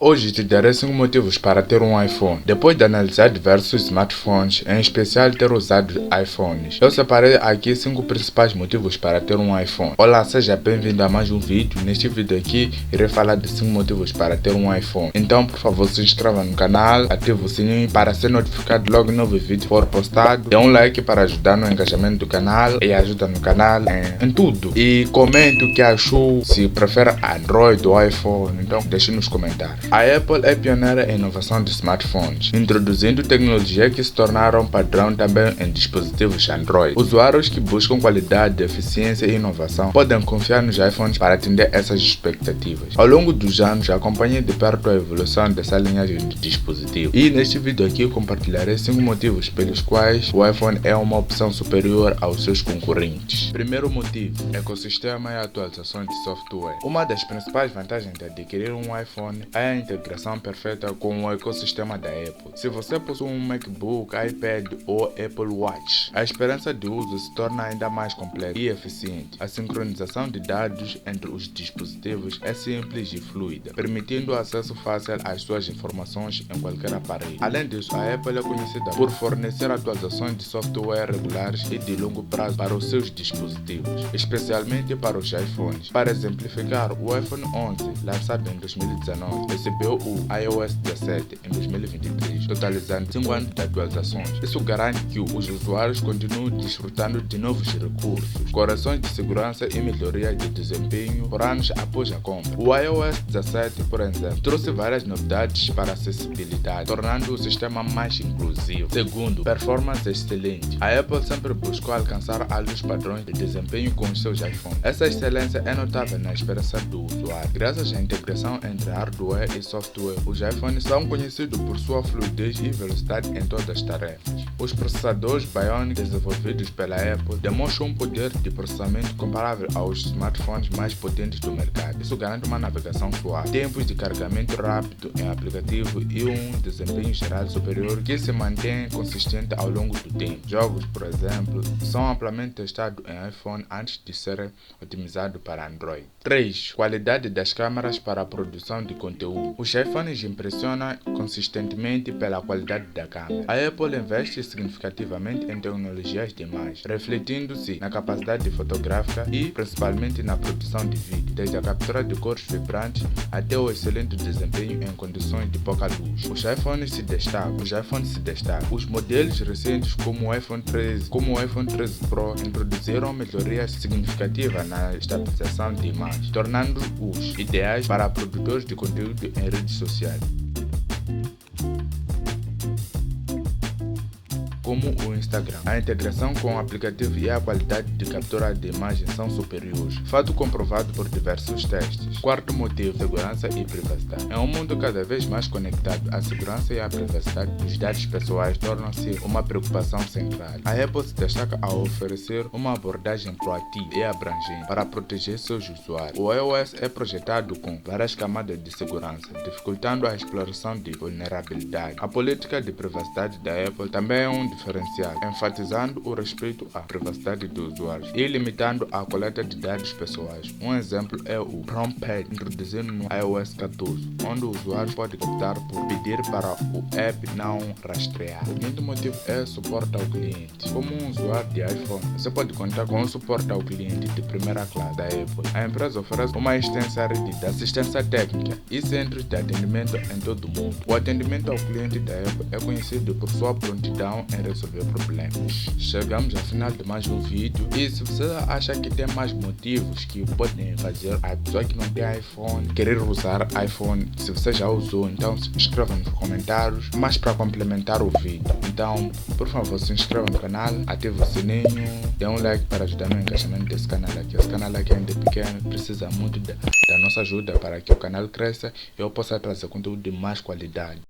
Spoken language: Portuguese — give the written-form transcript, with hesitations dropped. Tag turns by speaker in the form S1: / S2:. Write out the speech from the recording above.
S1: Hoje te darei 5 motivos para ter um iPhone. Depois de analisar diversos smartphones, em especial ter usado iPhones, eu separei aqui 5 principais motivos para ter um iPhone. Olá, seja bem-vindo a mais um vídeo. Neste vídeo aqui, irei falar de 5 motivos para ter um iPhone. Então, por favor, se inscreva no canal, ative o sininho para ser notificado logo que novo vídeo for postado. Dê um like para ajudar no engajamento do canal e ajuda no canal em tudo. E comente o que achou, se prefere Android ou iPhone, então deixe nos comentários. A Apple é pioneira em inovação de smartphones, introduzindo tecnologia que se tornaram padrão também em dispositivos Android. Usuários que buscam qualidade, eficiência e inovação podem confiar nos iPhones para atender essas expectativas. Ao longo dos anos, acompanhei de perto a evolução dessa linhagem de dispositivos. E neste vídeo aqui compartilharei 5 motivos pelos quais o iPhone é uma opção superior aos seus concorrentes. Primeiro motivo: ecossistema e atualização de software. Uma das principais vantagens de adquirir um iPhone é a integração perfeita com o ecossistema da Apple. Se você possui um MacBook, iPad ou Apple Watch, a experiência de uso se torna ainda mais completa e eficiente. A sincronização de dados entre os dispositivos é simples e fluida, permitindo acesso fácil às suas informações em qualquer aparelho. Além disso, a Apple é conhecida por fornecer atualizações de software regulares e de longo prazo para os seus dispositivos, especialmente para os iPhones. Para exemplificar, o iPhone 11, lançado em 2019, recebeu o iOS 17 em 2023, totalizando 5 anos de atualizações. Isso garante que os usuários continuem desfrutando de novos recursos, correções de segurança e melhoria de desempenho por anos após a compra. O iOS 17, por exemplo, trouxe várias novidades para a acessibilidade, tornando o sistema mais inclusivo. Segundo, performance excelente. A Apple sempre buscou alcançar altos padrões de desempenho com os seus iPhones. Essa excelência é notável na experiência do usuário. Graças à integração entre hardware e software, os iPhones são conhecidos por sua fluidez e velocidade em todas as tarefas. Os processadores Bionic desenvolvidos pela Apple demonstram um poder de processamento comparável aos smartphones mais potentes do mercado. Isso garante uma navegação suave, tempos de carregamento rápido em aplicativo e um desempenho geral superior que se mantém consistente ao longo do tempo. Jogos, por exemplo, são amplamente testados em iPhone antes de serem otimizados para Android. 3. Qualidade das câmeras para a produção de conteúdo. Os iPhones impressionam consistentemente pela qualidade da câmera. A Apple investe significativamente em tecnologias de imagem, refletindo-se na capacidade fotográfica e principalmente na produção de vídeo, desde a captura de cores vibrantes até o excelente desempenho em condições de pouca luz. Os iPhones se destacam. Os modelos recentes como o iPhone 13 Pro introduziram melhorias significativas na estabilização de imagem, tornando-os ideais para produtores de conteúdo em redes sociais, como o Instagram. A integração com o aplicativo e a qualidade de captura de imagem são superiores, fato comprovado por diversos testes. Quarto motivo: segurança e privacidade. Em um mundo cada vez mais conectado, a segurança e a privacidade dos dados pessoais tornam-se uma preocupação central. A Apple se destaca ao oferecer uma abordagem proativa e abrangente para proteger seus usuários. O iOS é projetado com várias camadas de segurança, dificultando a exploração de vulnerabilidade. A política de privacidade da Apple também é um diferencial, enfatizando o respeito à privacidade dos usuários e limitando a coleta de dados pessoais. Um exemplo é o Chrome Pad, introduzido no iOS 14, onde o usuário pode optar por pedir para o app não rastrear. O quinto motivo é suporte ao cliente. Como um usuário de iPhone, você pode contar com o suporte ao cliente de primeira classe da Apple. A empresa oferece uma extensa rede de assistência técnica e centros de atendimento em todo o mundo. O atendimento ao cliente da Apple é conhecido por sua prontidão em resolver problemas. Chegamos ao final de mais um vídeo e se você acha que tem mais motivos que podem fazer a pessoa que não tem iPhone querer usar iPhone, se você já usou, então se inscreva nos comentários, mas para complementar o vídeo. Então, por favor, se inscreva no canal, ative o sininho, dê um like para ajudar no engajamento desse canal aqui. Esse canal aqui ainda é pequeno, precisa muito da nossa ajuda para que o canal cresça e eu possa trazer conteúdo de mais qualidade.